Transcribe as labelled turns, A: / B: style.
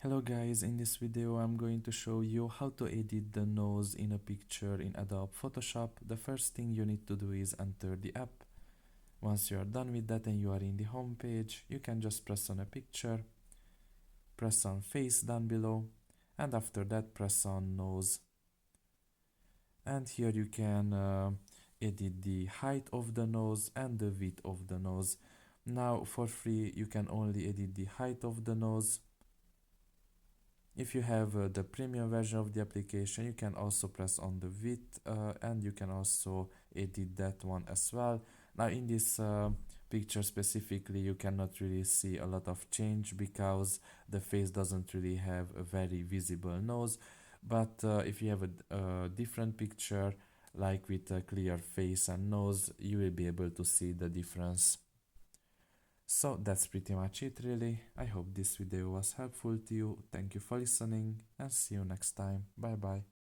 A: Hello guys, in this video I'm going to show you how to edit the nose in a picture in Adobe Photoshop. The first thing you need to do is enter the app. Once you are done with that and you are in the home page, you can just press on a picture, press on face down below, and after that press on nose. And here you can edit the height of the nose and the width of the nose. Now for free you can only edit the height of the nose. If you have the premium version of the application, you can also press on the width and you can also edit that one as well. Now in this picture specifically, you cannot really see a lot of change because the face doesn't really have a very visible nose. But if you have a different picture, like with a clear face and nose, you will be able to see the difference. So that's pretty much it really. I hope this video was helpful to you. Thank you for listening and see you next time. Bye bye.